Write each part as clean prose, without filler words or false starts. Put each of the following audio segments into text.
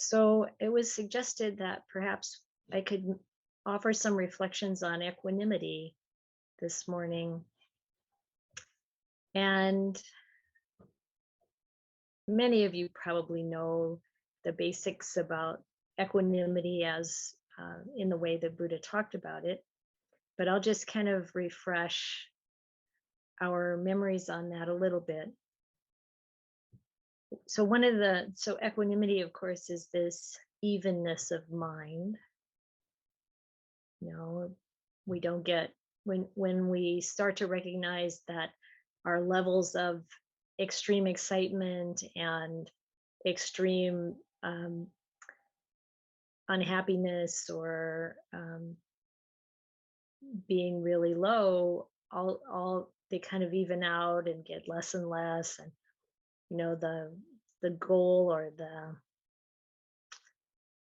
So it was suggested that perhaps I could offer some reflections on equanimity this morning. And many of you probably know the basics about equanimity as in the way that Buddha talked about it, but I'll just kind of refresh our memories on that a little bit. So equanimity, of course, is this evenness of mind. You know, we don't get when we start to recognize that our levels of extreme excitement and extreme unhappiness or being really low, all they kind of even out and get less and less. And the goal or the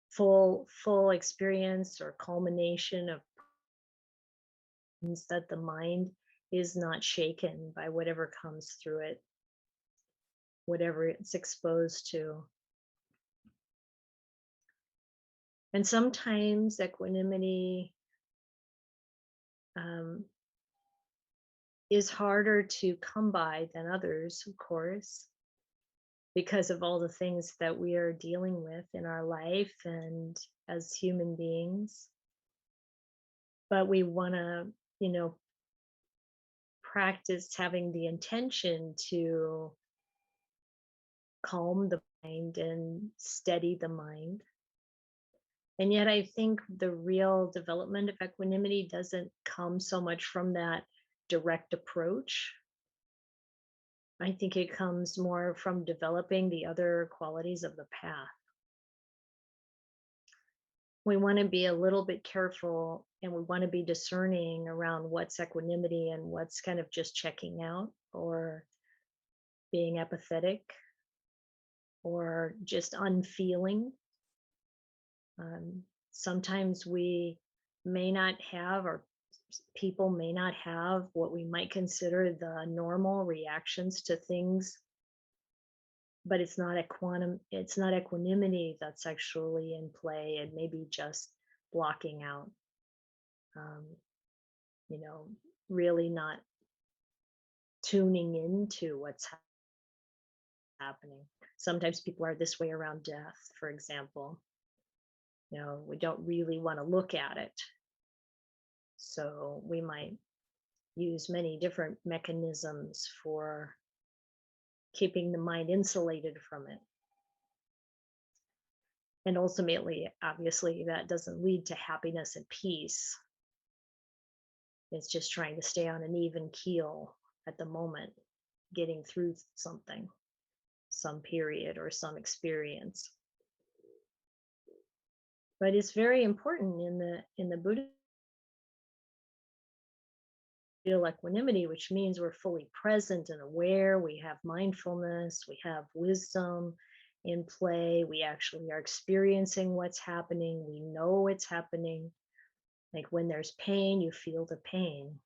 full experience or culmination of means that the mind is not shaken by whatever comes through it, whatever it's exposed to. And sometimes equanimity um, is harder to come by than others, of course, because of all the things that we are dealing with in our life and as human beings. But we want to, practice having the intention to calm the mind and steady the mind. And yet, I think the real development of equanimity doesn't come so much from that direct approach. I think it comes more from developing the other qualities of the path. We want to be a little bit careful and we want to be discerning around what's equanimity and what's kind of just checking out or being apathetic or just unfeeling. Sometimes we may not have, or people may not have, what we might consider the normal reactions to things, but it's not equanimity that's actually in play, and maybe just blocking out, um, you know, really not tuning into what's happening. Sometimes people are this way around death, for example. We don't really want to look at it. So we might use many different mechanisms for keeping the mind insulated from it. And ultimately, obviously, that doesn't lead to happiness and peace. It's just trying to stay on an even keel at the moment, getting through something, some period or some experience. But it's very important in the Buddha feel equanimity, which means we're fully present and aware. We have mindfulness, we have wisdom in play. We actually are experiencing what's happening. We know it's happening. Like when there's pain, you feel the pain.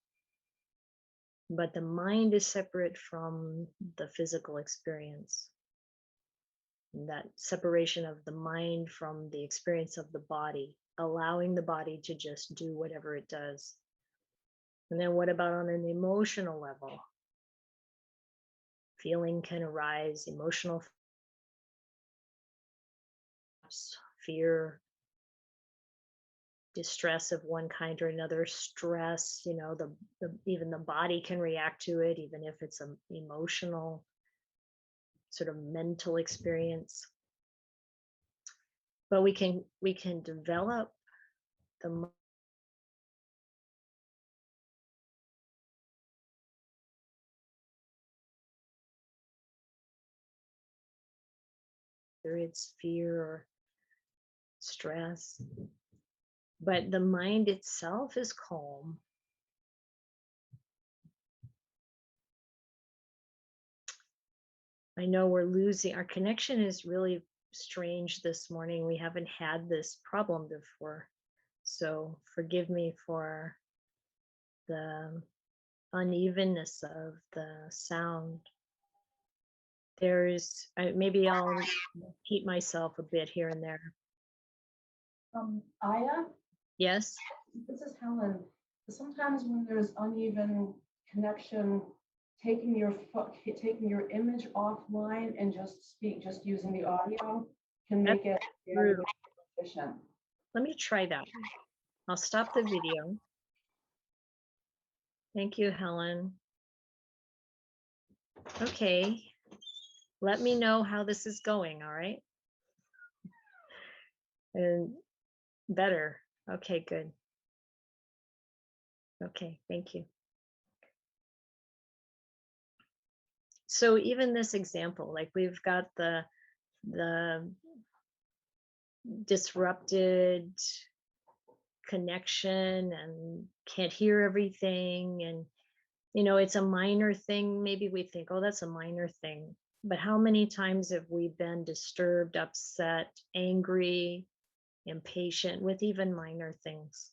But the mind is separate from the physical experience. And that separation of the mind from the experience of the body, allowing the body to just do whatever it does. And then what about on an emotional level? Feeling can arise, emotional fear, distress of one kind or another, stress, even the body can react to it, even if it's an emotional sort of mental experience. But we can develop the whether it's fear or stress, but the mind itself is calm. I know we're losing our connection is really strange this morning. We haven't had this problem before. So forgive me for the unevenness of the sound. Maybe I'll repeat myself a bit here and there. Ayya, Yes? this is Helen. Sometimes when there's uneven connection, taking your image offline and just using the audio can That's make it very, true. very efficient. Let me try that. I'll stop the video. Thank you, Helen. Okay. Let me know how this is going, all right? And better. Okay, good. Okay, thank you. So even this example, like we've got the disrupted connection and can't hear everything, and it's a minor thing. Maybe we think, oh, that's a minor thing, but how many times have we been disturbed, upset, angry, impatient with even minor things?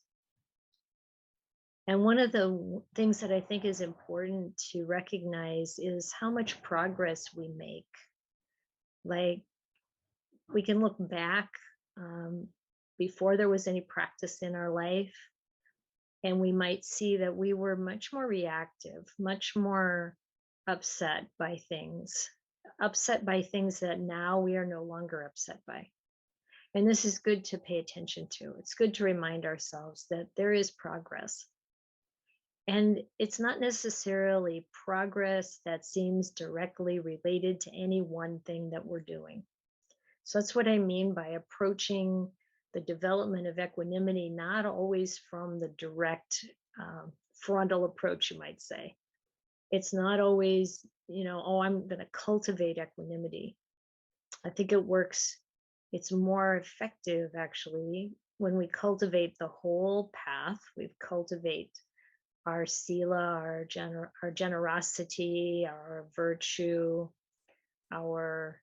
And one of the things that I think is important to recognize is how much progress we make. Like, we can look back, um, before there was any practice in our life, and we might see that we were much more reactive, much more upset by things that now we are no longer upset by. And this is good to pay attention to. It's good to remind ourselves that there is progress. And it's not necessarily progress that seems directly related to any one thing that we're doing. So that's what I mean by approaching the development of equanimity, not always from the direct frontal approach, you might say. It's not always, oh, I'm going to cultivate equanimity. I think it's more effective actually when we cultivate the whole path. We cultivate our sila, our generosity, our virtue, our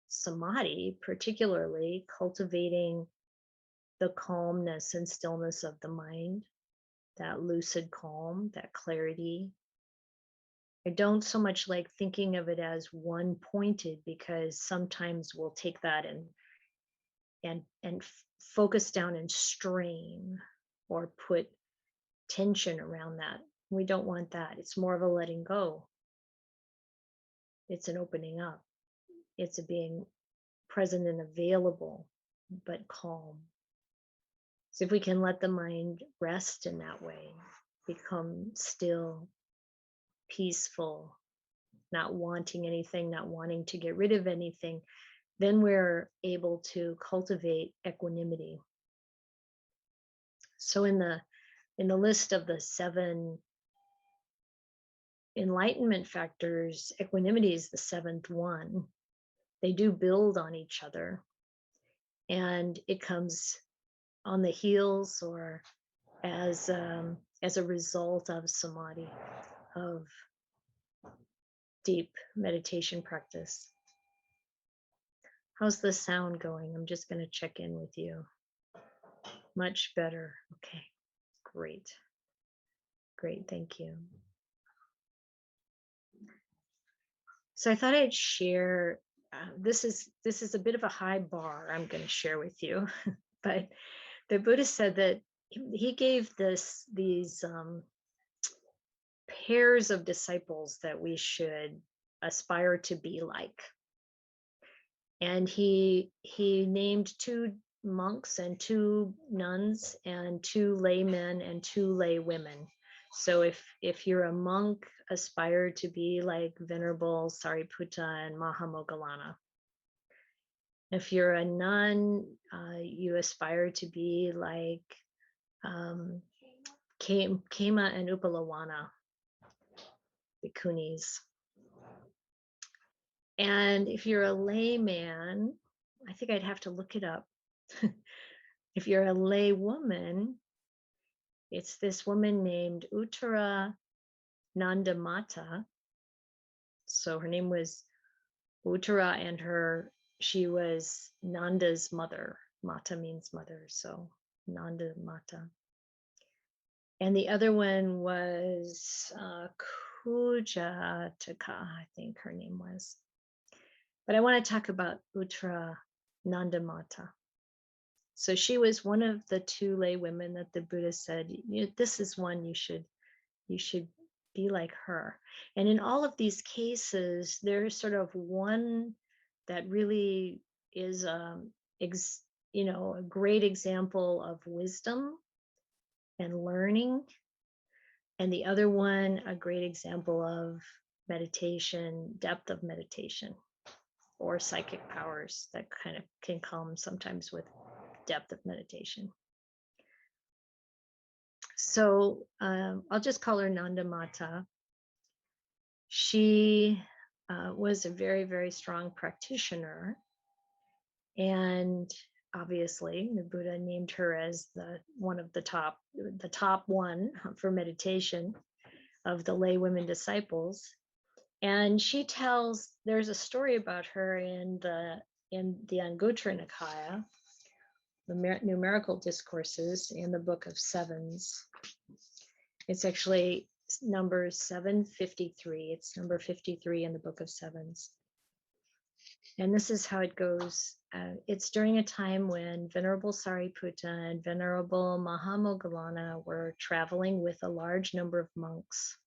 samadhi, particularly cultivating the calmness and stillness of the mind, that lucid calm, that clarity. I don't so much like thinking of it as one pointed, because sometimes we'll take that and focus down and strain or put tension around that. We don't want that. It's more of a letting go. It's an opening up. It's a being present and available, but calm. So if we can let the mind rest in that way, become still, peaceful, not wanting anything, not wanting to get rid of anything, then we're able to cultivate equanimity. So in the list of the 7 enlightenment factors, equanimity is the 7th one. They do build on each other, and it comes on the heels or as a result of samadhi, of deep meditation practice. How's the sound going? I'm just going to check in with you. Much better. Okay, great. Great, thank you. So I thought I'd share, this is a bit of a high bar I'm going to share with you, but the Buddha said that he gave these pairs of disciples that we should aspire to be like. And he named 2 monks and 2 nuns and 2 laymen and 2 lay women. So if you're a monk, aspire to be like Venerable Sariputta and Mahamoggallana. If you're a nun, you aspire to be like Kema and Upalawana, the Kunis. And if you're a layman, I think I'd have to look it up. If you're a lay woman, it's this woman named Uttara Nandamata. So her name was Uttara, and she was Nanda's mother. Mata means mother, so Nanda Mata. And the other one was Kujataka, I think her name was. But I want to talk about Uttara Nandamata. So she was one of the two lay women that the Buddha said, this is one you should be like her. And in all of these cases, there's sort of one that really is, a great example of wisdom and learning, and the other one, a great example of meditation, depth of meditation, or psychic powers that kind of can come sometimes with depth of meditation. So I'll just call her Nandamata. She was a very, very strong practitioner. And obviously, the Buddha named her as the top one for meditation of the lay women disciples. And she tells, there's a story about her in the Anguttara Nikaya, the numerical discourses in the Book of Sevens. It's actually number 753. It's number 53 in the Book of Sevens. And this is how it goes. It's during a time when Venerable Sariputta and Venerable Mahamoggallana were traveling with a large number of monks.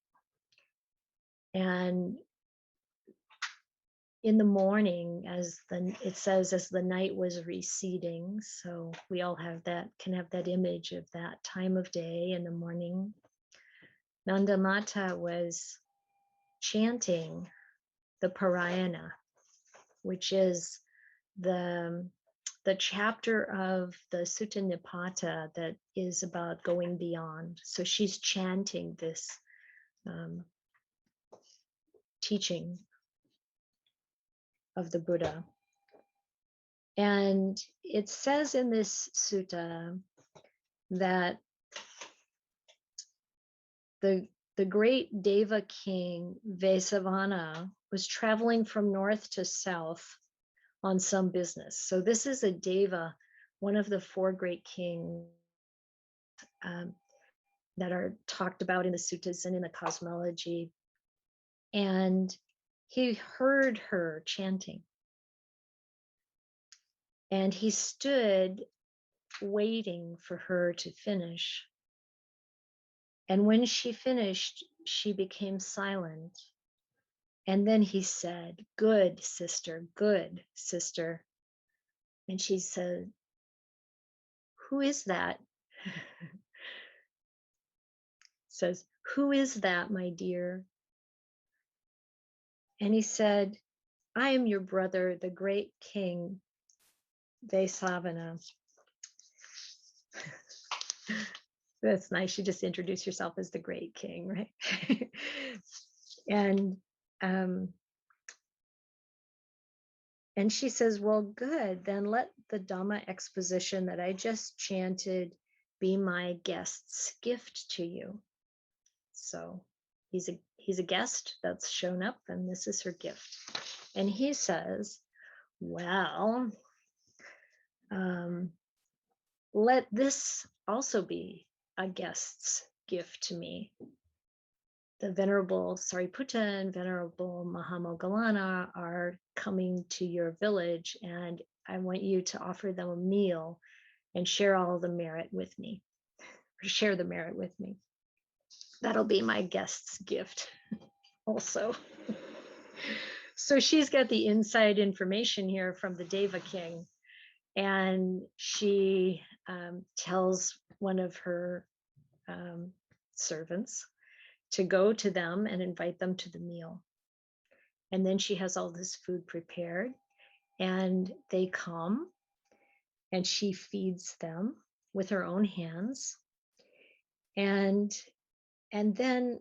And in the morning, as the night was receding, so we all can have that image of that time of day in the morning. Nandamata was chanting the Parayana, which is the chapter of the Sutta Nipata that is about going beyond. So she's chanting this teaching of the Buddha. And it says in this sutta that the great Deva king Vesavana was traveling from north to south on some business. So this is a Deva, one of the four great kings that are talked about in the suttas and in the cosmology. And he heard her chanting. And he stood waiting for her to finish. And when she finished, she became silent. And then he said, good, sister, good, sister. And she said, who is that? Says, who is that, my dear? And he said, I am your brother, the great king, Vesavana. That's nice. You just introduce yourself as the great king, right? And she says, well, good, then let the Dhamma exposition that I just chanted be my guest's gift to you. So he's a guest that's shown up, and this is her gift. And he says, well, let this also be a guest's gift to me. The Venerable Sariputta and Venerable Mahamoggallana are coming to your village, and I want you to offer them a meal and share all the merit with me, or share the merit with me. That'll be my guest's gift also. So she's got the inside information here from the Deva King, and she tells one of her servants to go to them and invite them to the meal. And then she has all this food prepared, and they come, and she feeds them with her own hands. And then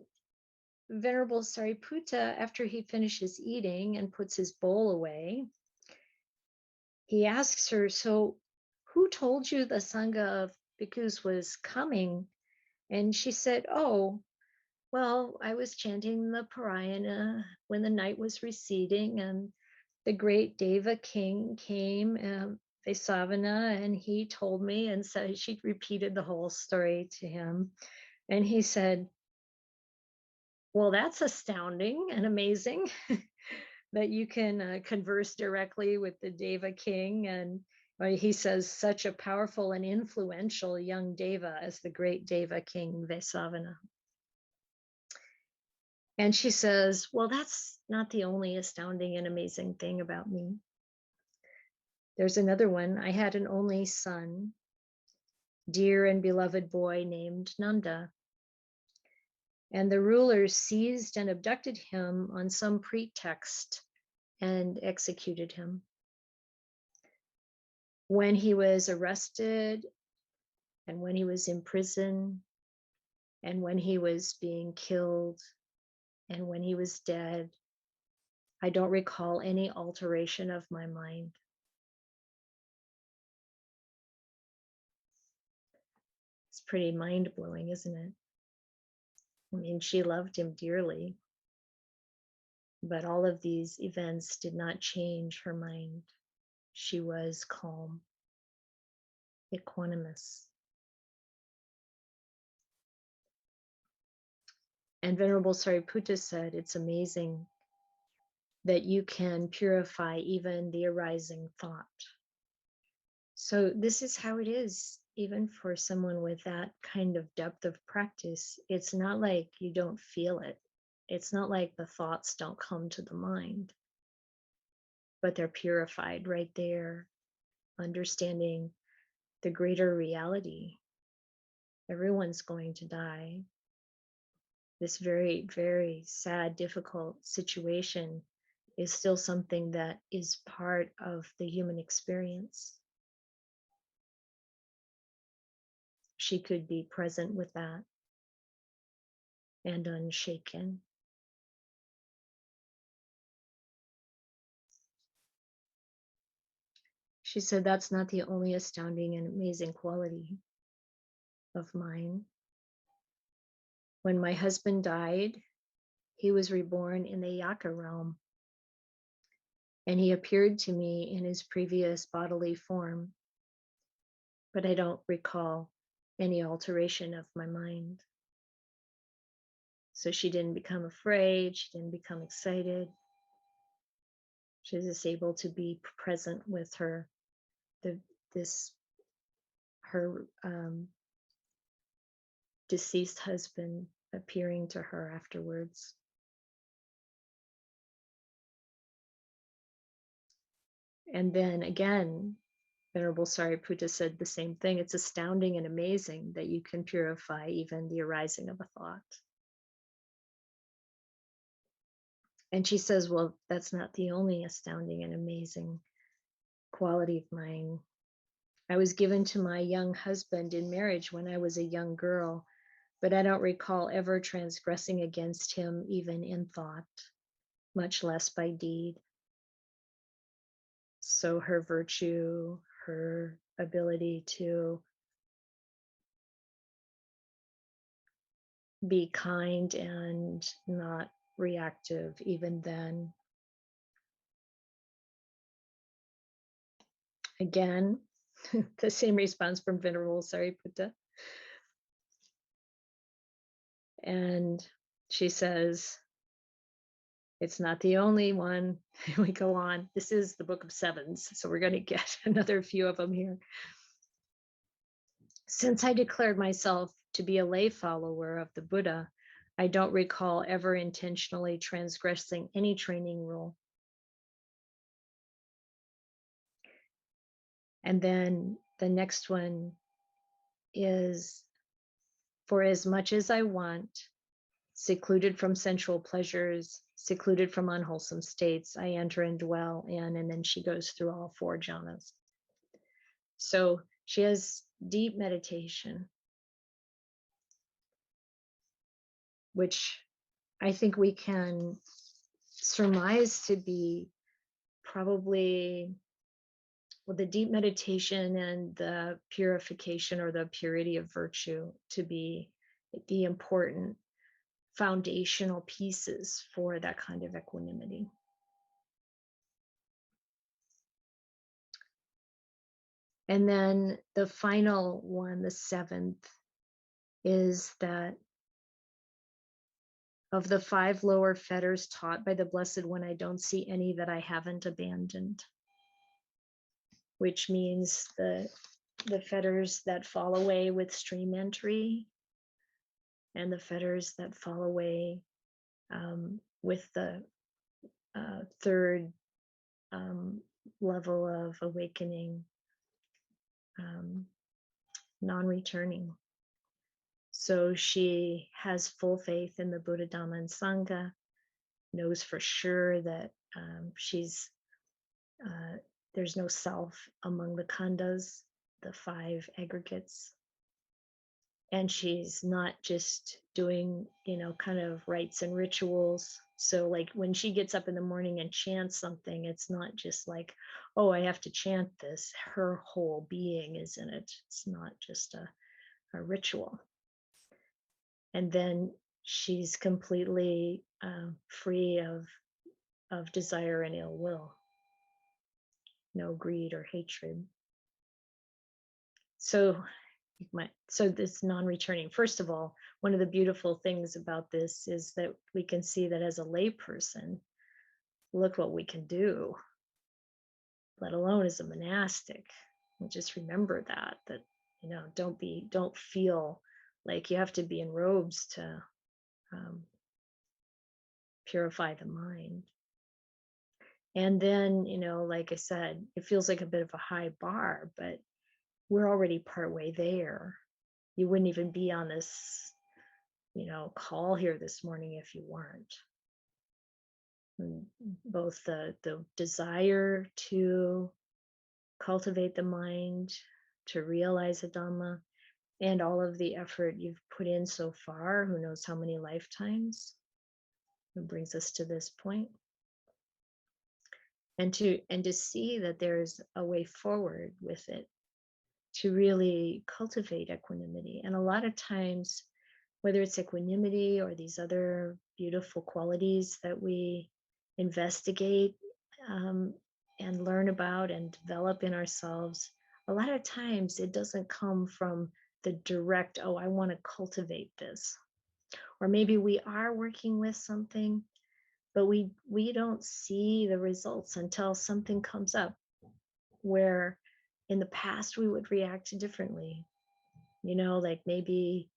Venerable Sariputta, after he finishes eating and puts his bowl away, he asks her, so who told you the Sangha of bhikkhus was coming? And she said, oh, well, I was chanting the Parayana when the night was receding, and the great Deva king came, Vesavana, and he told me, and so she repeated the whole story to him. And he said, well, that's astounding and amazing. that you can converse directly with the Deva king. And he says, such a powerful and influential young Deva as the great Deva king Vesavana. And she says, well, that's not the only astounding and amazing thing about me. There's another one. I had an only son, dear and beloved boy named Nanda. And the rulers seized and abducted him on some pretext and executed him. When he was arrested, and when he was in prison, and when he was being killed, and when he was dead, I don't recall any alteration of my mind. It's pretty mind-blowing, isn't it? I mean, she loved him dearly, but all of these events did not change her mind. She was calm, equanimous. And Venerable Sariputta said, it's amazing that you can purify even the arising thought. So this is how it is, even for someone with that kind of depth of practice. It's not like you don't feel it. It's not like the thoughts don't come to the mind, but they're purified right there, understanding the greater reality. Everyone's going to die. This very, very sad, difficult situation is still something that is part of the human experience. She could be present with that and unshaken. She said, that's not the only astounding and amazing quality of mine. When my husband died, he was reborn in the Yaka realm, and he appeared to me in his previous bodily form, but I don't recall any alteration of my mind. So she didn't become afraid, she didn't become excited. She was just able to be present with her, her deceased husband appearing to her afterwards. And then again, Venerable Sariputta said the same thing. It's astounding and amazing that you can purify even the arising of a thought. And she says, well, that's not the only astounding and amazing quality of mine. I was given to my young husband in marriage when I was a young girl, but I don't recall ever transgressing against him, even in thought, much less by deed. So her virtue, her ability to be kind and not reactive even then. Again, the same response from Venerable Sariputta. And she says, it's not the only one. We go on. This is the Book of Sevens, so we're going to get another few of them here. Since I declared myself to be a lay follower of the Buddha, I don't recall ever intentionally transgressing any training rule. And then the next one is, for as much as I want, secluded from sensual pleasures, secluded from unwholesome states, I enter and dwell in, and then she goes through all four jhanas. So she has deep meditation, which I think we can surmise to be probably, well, the deep meditation and the purification or the purity of virtue to be the important foundational pieces for that kind of equanimity. And then the final one, the seventh, is that Of the 5 lower fetters taught by the Blessed One, I don't see any that I haven't abandoned, which means the fetters that fall away with stream entry and the fetters that fall away with the third level of awakening, um, non-returning. So she has full faith in the Buddha, Dhamma, and Sangha, knows for sure that uh, there's no self among the khandhas, the 5 aggregates. And she's not just doing, kind of rites and rituals. So like when she gets up in the morning and chants something, it's not just like, oh, I have to chant this. Her whole being is in it. It's not just a ritual. And then she's completely free of desire and ill will, no greed or hatred. So so this non-returning, first of all, one of the beautiful things about this is that we can see that as a layperson, look what we can do, let alone as a monastic. And just remember that don't feel like you have to be in robes to um, purify the mind. And then, like I said, it feels like a bit of a high bar, but we're already partway there. You wouldn't even be on this, call here this morning if you weren't. And both the desire to cultivate the mind, to realize the Dhamma, and all of the effort you've put in so far, who knows how many lifetimes, it brings us to this point. And to see that there's a way forward with it, to really cultivate equanimity. And a lot of times, whether it's equanimity or these other beautiful qualities that we investigate and learn about and develop in ourselves, a lot of times it doesn't come from the direct, oh, I want to cultivate this. Or maybe we are working with something, but we don't see the results until something comes up where in the past we would react differently. Like maybe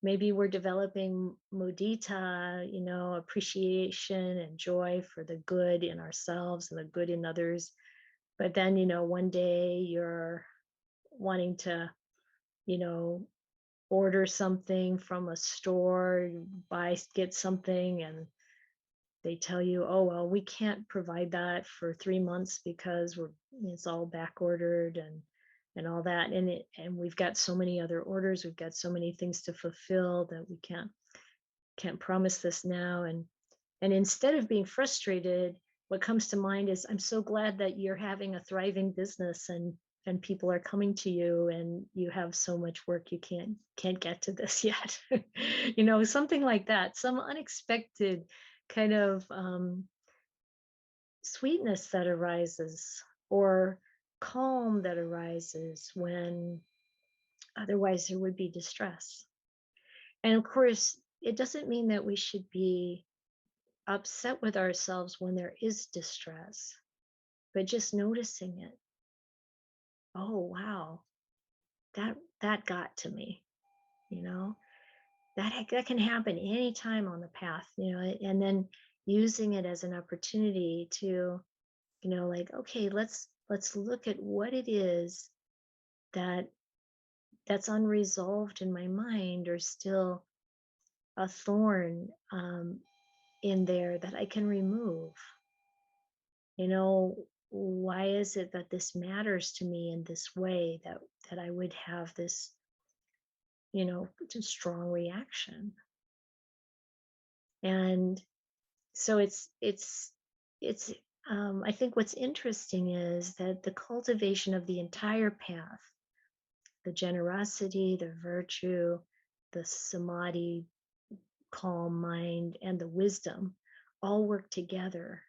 we're developing mudita, appreciation and joy for the good in ourselves and the good in others. But then, one day you're wanting to, order something from a store, get something, and they tell you, oh, well, we can't provide that for 3 months because it's all back ordered and all that. And we've got so many other orders, we've got so many things to fulfill that we can't promise this now. And instead of being frustrated, what comes to mind is, I'm so glad that you're having a thriving business and people are coming to you and you have so much work you can't get to this yet. Something like that, some unexpected kind of sweetness that arises, or calm that arises when otherwise there would be distress. And of course, it doesn't mean that we should be upset with ourselves when there is distress, but just noticing it. Oh, wow, that got to me, that can happen anytime on the path, and then using it as an opportunity to, like, okay, let's look at what it is that's unresolved in my mind, or still a thorn in there that I can remove. Why is it that this matters to me in this way, that I would have this, strong reaction? And so it's I think what's interesting is that the cultivation of the entire path, the generosity, the virtue, the samadhi, calm mind, and the wisdom all work together.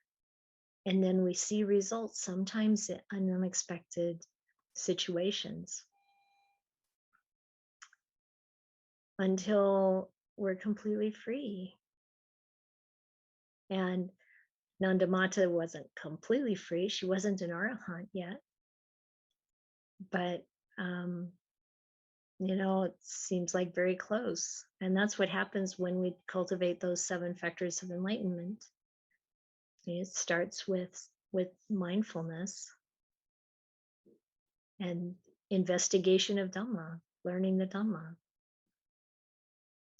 And then we see results sometimes in unexpected situations, until we're completely free. And Nandamata wasn't completely free. She wasn't an arahant yet, but it seems like very close. And that's what happens when we cultivate those 7 factors of enlightenment. It starts with mindfulness and investigation of Dhamma, learning the Dhamma.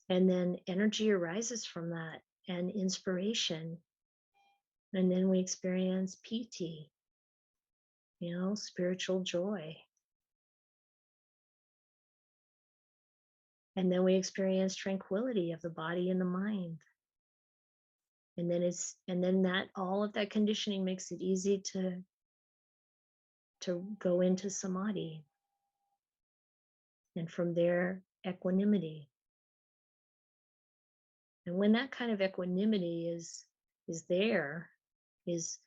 And then energy arises from that and inspiration. And then we experience piti, spiritual joy. And then we experience tranquility of the body and the mind. And then that all of that conditioning makes it easy to go into samadhi. And from there, equanimity. And when that kind of equanimity is there, is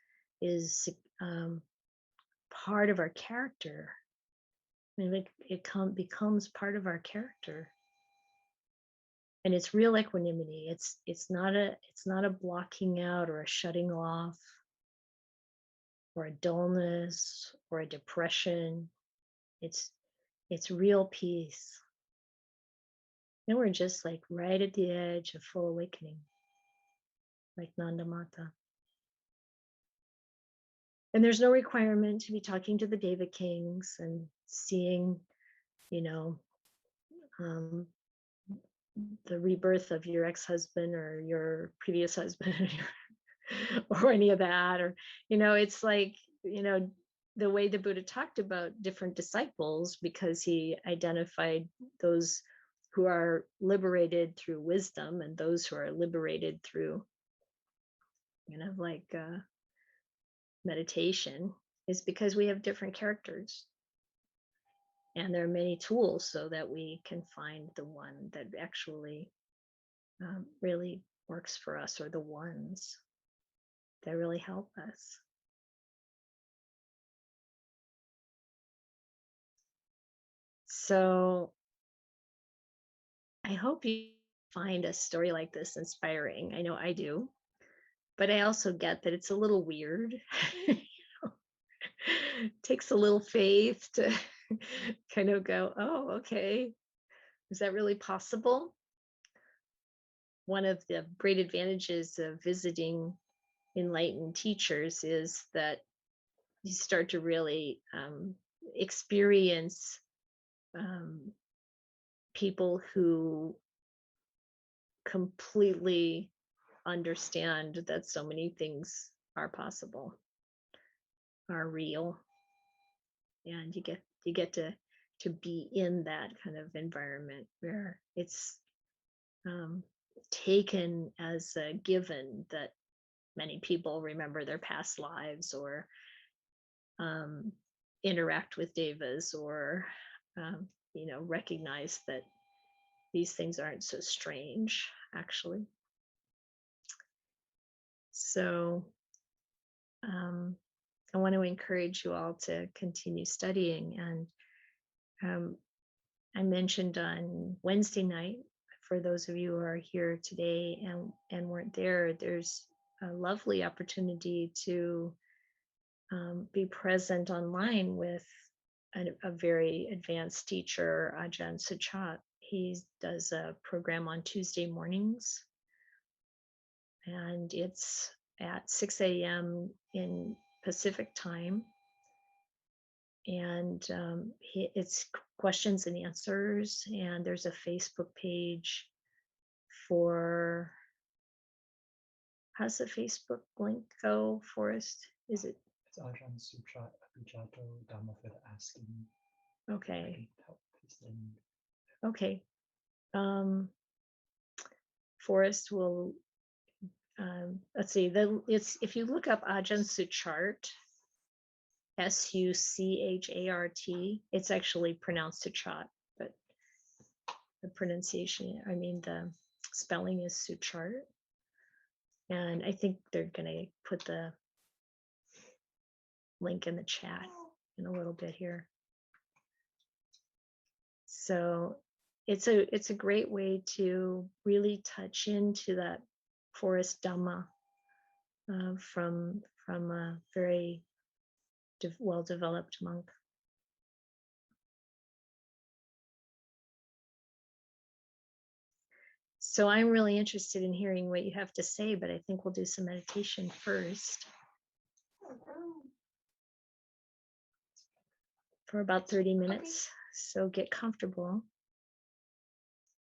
part of our character. I mean, it becomes part of our character, and it's real equanimity. It's not a blocking out or a shutting off, or a dullness or a depression. It's real peace. And we're just like right at the edge of full awakening, like Nandamata. And there's no requirement to be talking to the Deva Kings and seeing, um, the rebirth of your ex-husband or your previous husband or any of that. Or, it's like, the way the Buddha talked about different disciples, because he identified those who are liberated through wisdom and those who are liberated through, meditation, is because we have different characters. And there are many tools so that we can find the one that actually really works for us, or the ones that really help us. So I hope you find a story like this inspiring. I know I do, but I also get that it's a little weird. It takes a little faith to kind of go, oh, okay, is that really possible? One of the great advantages of visiting enlightened teachers is that you start to really experience people who completely understand that so many things are possible, are real, and you get to be in that kind of environment where it's taken as a given that many people remember their past lives, or interact with devas, or recognize that these things aren't so strange, actually. So I want to encourage you all to continue studying. And I mentioned on Wednesday night, for those of you who are here today and weren't there, there's a lovely opportunity to be present online with a very advanced teacher, Ajahn Suchat. He does a program on Tuesday mornings, and it's at 6 a.m. in Pacific time. And it's questions and answers, and there's a Facebook page for, how's the Facebook link go, Forrest? Is it? It's Ajahn Suchat Abhijato Dhamma for the asking. Okay. In. Okay. Forrest will, let's see, it's, if you look up Ajahn Suchart, Suchart, it's actually pronounced Suchat, but the pronunciation, the spelling is Suchart. And I think they're going to put the link in the chat in a little bit here. So it's a great way to really touch into that forest Dhamma from a very well-developed monk. So I'm really interested in hearing what you have to say, but I think we'll do some meditation first for about 30 minutes. So get comfortable.